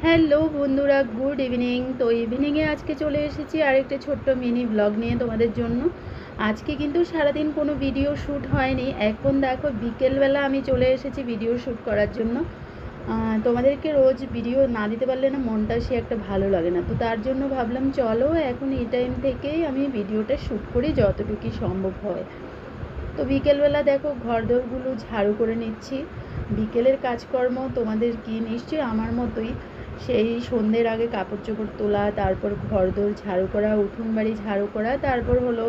Hello বন্ধুরা, good evening. তো ইভিনিংয়ে আজকে চলে এসেছি আরেকটা ছোট্ট মিনি ব্লগ নিয়ে তোমাদের জন্য। আজকে কিন্তু সারাদিন কোনো ভিডিও শ্যুট হয়নি। এখন দেখো বিকেলবেলা আমি চলে এসেছি ভিডিও শ্যুট করার জন্য। তোমাদেরকে রোজ ভিডিও না দিতে পারলে না মনটা সে একটা ভালো লাগে না। তো তার জন্য ভাবলাম চলো এখন এই টাইম থেকেই আমি ভিডিওটা শ্যুট করি যতটুকু সম্ভব হয়। তো বিকেলবেলা দেখো ঘরদোরগুলো ঝাড়ু করে নিচ্ছি। বিকেলের কাজকর্ম তোমাদের কি নিশ্চয়ই আমার মতোই, সেই সন্ধ্যের আগে কাপড় চোপড় তোলা, তারপর ঘরদোর ঝাড়ু করা, উঠোন বাড়ি ঝাড়ু করা, তারপর হলো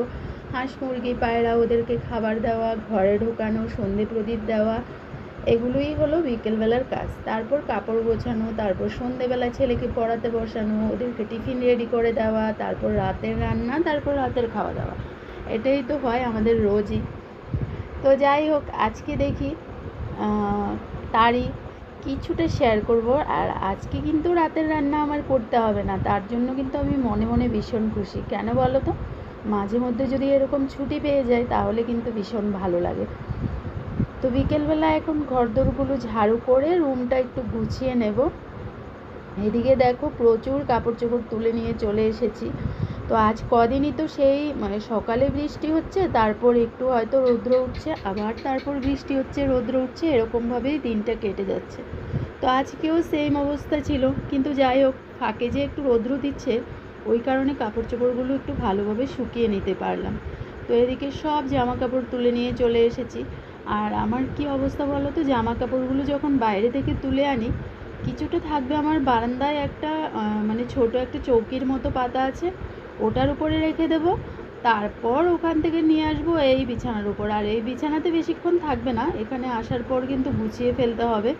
হাঁস মুরগি পায়রা ওদেরকে খাবার দেওয়া, ঘরে ঢোকানো, সন্ধে প্রদীপ দেওয়া, এগুলোই হলো বিকেলবেলার কাজ। তারপর কাপড় গোছানো, তারপর সন্ধেবেলা ছেলেকে পড়াতে বসানো, ওদেরকে টিফিন রেডি করে দেওয়া, তারপর রাতের রান্না, তারপর রাতের খাওয়া দাওয়া। এটাই তো হয় আমাদের রোজই। তো যাই হোক, আজকে দেখি তারই কিছুটা শেয়ার করব। আর আজকে কিন্তু রাতের রান্না আমার করতে হবে না, তার জন্য কিন্তু আমি মনে মনে ভীষণ খুশি। কেন বলো তো, মাঝে মধ্যে যদি এরকম ছুটি পেয়ে যাই তাহলে কিন্তু ভীষণ ভালো লাগে। তো বিকেলবেলা এখন ঘরদোরগুলো ঝাড়ু করে রুমটা একটু গুছিয়ে নেব। এদিকে দেখো প্রচুর কাপড় চোপড় তুলে নিয়ে চলে এসেছি। তো আজ কদিনই তো সেই সকালে বৃষ্টি হচ্ছে, তারপর একটু হয়তো রৌদ্র উঠছে, আবার তারপর বৃষ্টি হচ্ছে, রৌদ্র উঠছে, এরকমভাবেই দিনটা কেটে যাচ্ছে। তো আজকেও সেম অবস্থা ছিল, কিন্তু যাই হোক ফাঁকে যে একটু রৌদ্র দিচ্ছে ওই কারণে কাপড় চোপড়গুলো একটু ভালোভাবে শুকিয়ে নিতে পারলাম। তো এদিকে সব জামা কাপড় তুলে নিয়ে চলে এসেছি। আর আমার কি অবস্থা বলো তো, জামা কাপড়গুলো যখন বাইরে থেকে তুলে আনি, কিছুটা থাকবে আমার বারান্দায় একটা ছোট একটা চৌকির মতো পাতা আছে, ওটার উপরে রেখে দেব। তারপর ওখান থেকে নিয়ে আসবো এই বিছানার উপর। আর এই বিছানাতে বেশিক্ষণ থাকবে না, এখানে আসার পর কিন্তু গুছিয়ে ফেলতে হবে,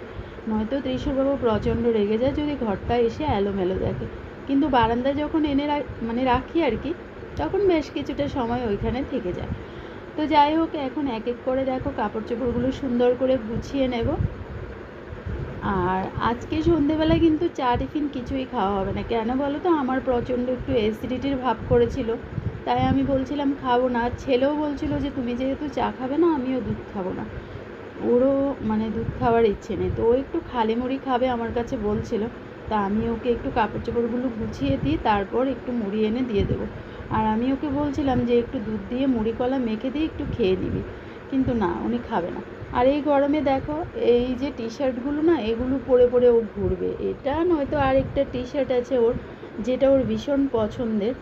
নয়তো ত্রিশুরবাবু প্রচণ্ড রেগে যায় যদি ঘরটা এসে এলোমেলো দেখে। কিন্তু বারান্দায় যখন এনে রাখি আর কি, তখন বেশ কিছুটা সময় ওইখানে থেকে যায়। তো যাই হোক, এখন এক এক করে দেখো কাপড় চোপড়গুলো সুন্দর করে গুছিয়ে নেব। আর আজকে সন্ধেবেলা কিন্তু চা টিফিন কিছুই খাওয়া হবে না। কেন বলো তো, আমার প্রচণ্ড একটু অ্যাসিডিটির ভাব করেছিল, তাই আমি বলছিলাম খাবো না। ছেলেও বলছিল যে তুমি যেহেতু চা খাবে না আমিও দুধ খাবো না, ওরও দুধ খাওয়ার ইচ্ছে নেই। তো ও একটু খালি মুড়ি খাবে আমার কাছে বলছিল, তা আমি ওকে একটু কাপড় চোপড়গুলো গুছিয়ে দিই, তারপর একটু মুড়ি এনে দিয়ে দেবো। আর আমি ওকে বলছিলাম যে একটু দুধ দিয়ে মুড়ি কলা মেখে দিয়ে একটু খেয়ে নিবি, কিন্তু না, উনি খাবে না। আর এই গরমে দেখো এই যে টি শার্টগুলো না, এগুলো পরে পরে ও ঘুরবে। এটা নয়তো আরেকটা টি শার্ট আছে ওর, যেটা ওর ভীষণ পছন্দের।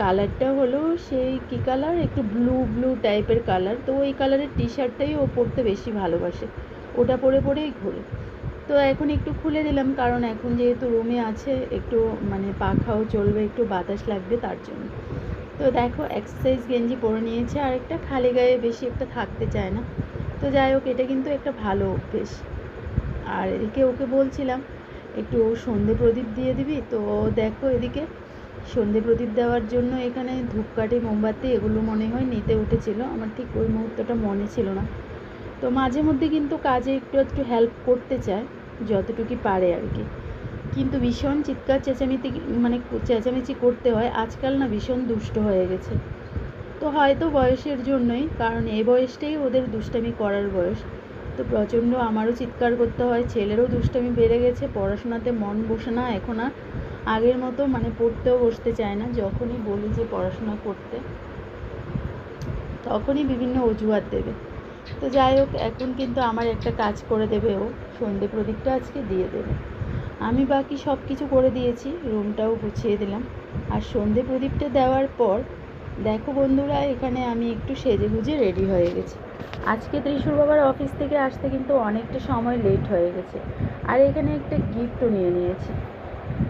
কালারটা হলো সেই কী কালার, একটু ব্লু ব্লু টাইপের কালার। তো ওই কালারের টি শার্টটাই ও পরতে বেশি ভালোবাসে, ওটা পরে পরেই ঘোরে। তো এখন একটু খুলে দিলাম, কারণ এখন যেহেতু রুমে আছে একটু পাখাও চলবে, একটু বাতাস লাগবে তার জন্য। তো দেখো এক্সারসাইজ গেঞ্জি পরে নিয়েছে, আর একটা খালি গায়ে বেশি একটা থাকতে চায় না। তো যাই হোক, এটা কিন্তু একটা ভালো অভ্যেস। আর এদিকে ওকে বলছিলাম একটু সন্ধে প্রদীপ দিয়ে দিবি, তো দেখো এদিকে সন্ধে প্রদীপ দেওয়ার জন্য এখানে ধূপকাঠি মোমবাতি এগুলো মনে হয় নিতে উঠেছিল, আমার ঠিক ওই মুহূর্তটা মনে ছিল না। তো মাঝে মধ্যে কিন্তু কাজে একটু একটু হেল্প করতে চায় যতটুকু পারে আর কি, কিন্তু ভীষণ চিৎকার চেঁচামেচি করতে হয়। আজকাল না ভীষণ দুষ্ট হয়ে গেছে। তো হয়তো বয়সের জন্যই, কারণ এই বয়সটাই ওদের দুষ্টামি করার বয়স। তো প্রচণ্ড আমারও চিৎকার করতে হয়, ছেলেরও দুষ্টামি বেড়ে গেছে, পড়াশোনাতে মন বসে না এখন আর আগের মতো, পড়তেও বসতে চায় না। যখনই বলি যে পড়াশোনা করতে, তখনই বিভিন্ন অজুহাত দেবে। তো যাই হোক, এখন কিন্তু আমার একটা কাজ করে দেবে ও, সন্ধে প্রদীপটা আজকে দিয়ে দেবে। আমি বাকি সব কিছু করে দিয়েছি, রুমটাও গুছিয়ে দিলাম। আর সন্ধে প্রদীপটা দেওয়ার পর দেখো বন্ধুরা, এখানে আমি একটু সেজেগুজে রেডি হয়ে গেছি। আজকে ত্রিশুর বাবার অফিস থেকে আসতে কিন্তু অনেকটা সময় লেট হয়ে গেছে। আর এখানে একটা গিফটও নিয়ে নিয়েছি।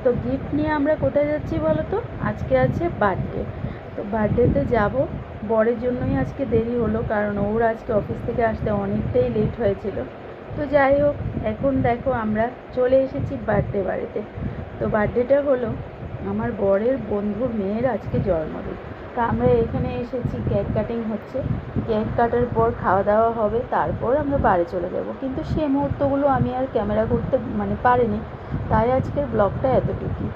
তো গিফট নিয়ে আমরা কোথায় যাচ্ছি বলো তো, আজকে আছে বার্থডে। তো বার্থডেতে যাব, বরের জন্যই আজকে দেরি হলো, কারণ ওর আজকে অফিস থেকে আসতে অনেকটাই লেট হয়েছিল। তো যাই হোক, এখন দেখো আমরা চলে এসেছি বার্থডে বাড়িতে। তো বার্থডেটা হলো আমার বরের বন্ধুর মেয়ের আজকে জন্মদিন। তা আমরা এখানে এসেছি, কেক কাটিং হচ্ছে, কেক কাটার পর খাওয়া দাওয়া হবে, তারপর আমরা বাড়ি চলে যাব। কিন্তু সেই মুহূর্তগুলো আমি আর ক্যামেরা করতে পারিনি, তাই আজকের ব্লগটা এতটুকুই।